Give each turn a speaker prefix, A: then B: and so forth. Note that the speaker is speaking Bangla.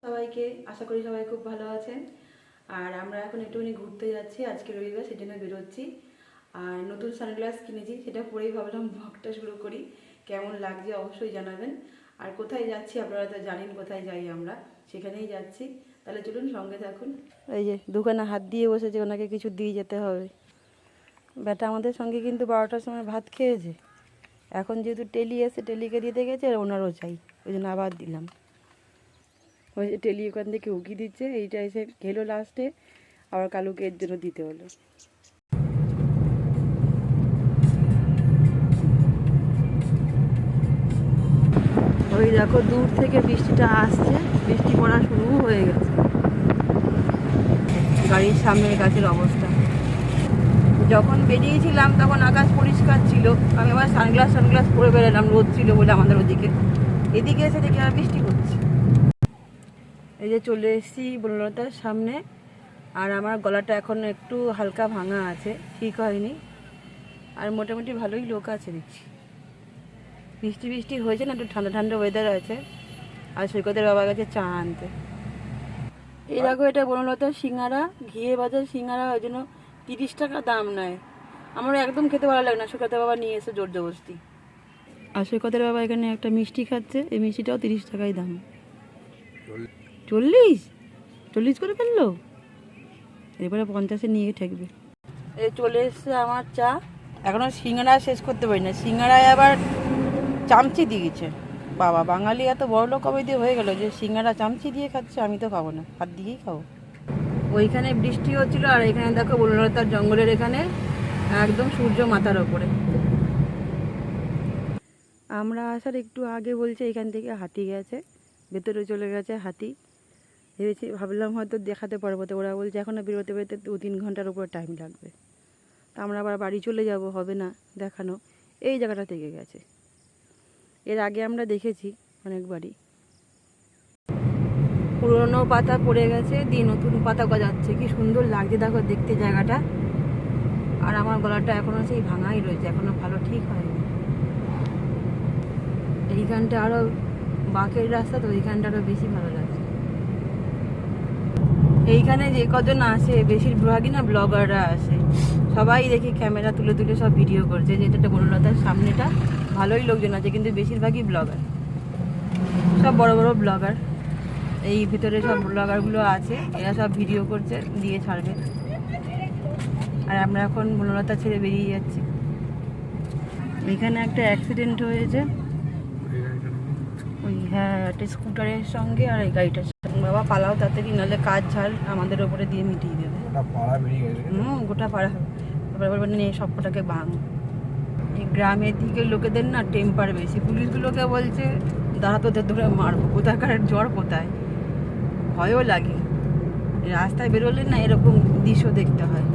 A: সবাইকে আশা করি সবাই খুব ভালো আছেন। আর আমরা এখন একটুখানি ঘুরতে যাচ্ছি, আজকে রবিবার সেজন্য বেরোচ্ছি। আর নতুন সানগ্লাস কিনেছি, সেটা পরেই ভাবলাম ব্লগটা শুরু করি। কেমন লাগছে অবশ্যই জানাবেন। আর কোথায় যাচ্ছি আপনারা তো জানেন, কোথায় যাই আমরা, সেখানেই যাচ্ছি। তাহলে চলুন সঙ্গে থাকুন। এই যে দোকানে হাত দিয়ে বসেছে, ওনাকে কিছু দিয়ে যেতে হবে। ব্যাটা আমাদের সঙ্গে কিন্তু 12টার সময় ভাত খেয়েছে। এখন যেহেতু টেলি এসে টেলিকে দিতে গেছে, আর ওনারও চাই, ওই জন্য আবার দিলাম। ওই যে টেলি ওখান থেকে উকি দিচ্ছে, এইটা এসে খেলো লাস্টে, আবার কালুকে এর জন্য দিতে হলো। ওই দেখো দূর থেকে বৃষ্টিটা আসছে, বৃষ্টি পড়া শুরু হয়ে গেছে। গাড়ির সামনের গাছের অবস্থা, যখন বেরিয়েছিলাম তখন আকাশ পরিষ্কার ছিল। আমি আবার সানগ্লাস পরে বেরোলাম, রোদ ছিল বলে আমাদের ওদিকে। এদিকে এসে দেখি আর বৃষ্টি পড়ছে। এই যে চলে এসেছি বনলতার সামনে। আর আমার গলাটা এখন একটু হালকা ভাঙা আছে, ঠিক হয়নি। আর মোটামুটি ভালোই লোক আছে দেখছি। বৃষ্টি হয়েছে না, একটু ঠান্ডা ঠান্ডা ওয়েদার আছে। আর সৈকতের বাবা গেছে চা আনতে। এই দেখো, এটা বনলতার সিঙ্গারা, ঘিয়ে বাজার সিঙ্গারা, ওই জন্য 30 টাকা দাম নেয়। আমার একদম খেতে ভালো লাগে না, সৈকতের বাবা নিয়ে এসে জোর জবরদস্তি। আর সৈকতের বাবা এখানে একটা মিষ্টি খাচ্ছে, এই মিষ্টিটাও 30 টাকাই দাম। 40 করে ফেললো, এবারে 50-এ নিয়ে ঠেকবে। এই চলে এসছে আমার চা। এখনো সিঙ্গারা শেষ করতে পারি না, সিঙ্গারায় আবার চামচি দিয়েছে। বাবা, বাঙালি এত বড় লোক কবে দিয়ে হয়ে গেল যে সিঙ্গারা চামচি দিয়ে খাচ্ছে? আমি তো খাবো না, হাত দিয়েই খাবো। ওইখানে বৃষ্টি হচ্ছিল, আর এখানে দেখো বনলতার জঙ্গলের এখানে একদম সূর্য মাথার ওপরে। আমরা আসার একটু আগে বলছে এখান থেকে হাতি গেছে, ভেতরে চলে গেছে হাতি। ভাবলাম হয়তো দেখাতে পারবো, তো ওরা বলছে এখনও বেরোতে 2-3 ঘন্টার উপর টাইম লাগবে। তা আমরা আবার বাড়ি চলে যাব, হবে না দেখানো। এই জায়গাটা থেকে গেছে, এর আগে আমরা দেখেছি অনেকবারই। পুরনো পাতা পড়ে গেছে, দিয়ে নতুন পাতা গজাচ্ছে, কি সুন্দর লাগছে দেখো দেখতে জায়গাটা। আর আমার গলাটা এখনও সেই ভাঙাই রয়েছে, এখনও ভালো ঠিক হয়নি। এইখানটা আরও বাঁকের রাস্তা, তো ওইখানটা আরও বেশি ভালো লাগছে। এইখানে যে কজন আসে বেশিরভাগই না ব্লগাররা আসে, সবাই দেখি ক্যামেরা তুলে তুলে সব ভিডিও করছে। যেটা বনলতার সামনেটা ভালোই লোকজন আছে, কিন্তু বেশিরভাগই ব্লগার, সব বড় বড় ব্লগার। এই ভিতরে সব ব্লগারগুলো আছে, এরা সব ভিডিও করছে, দিয়ে ছাড়বে। আর আমরা এখন বনলতা ছেড়ে বেরিয়ে যাচ্ছি। এখানে একটা অ্যাক্সিডেন্ট হয়েছে, ওই হ্যাঁ একটা স্কুটারের সঙ্গে আর এই গাড়িটার সঙ্গে। বাবা পালাও তাড়াতাড়ি, নাহলে কাজ ঝাল আমাদের ওপরে দিয়ে মিটিয়ে দেবে। গোটা পাড়া তারপরে নিয়ে সব কটাকে ভাঙ। এই গ্রামের দিকে লোকেদের না টেম্পার বেশি, পুলিশগুলোকে বলছে দাঁড়া তোদের ধরে মারবো, কোথাকার জ্বর কোথায়, ভয়ও লাগে। রাস্তায় বেরোলে না এরকম দৃশ্য দেখতে হয়।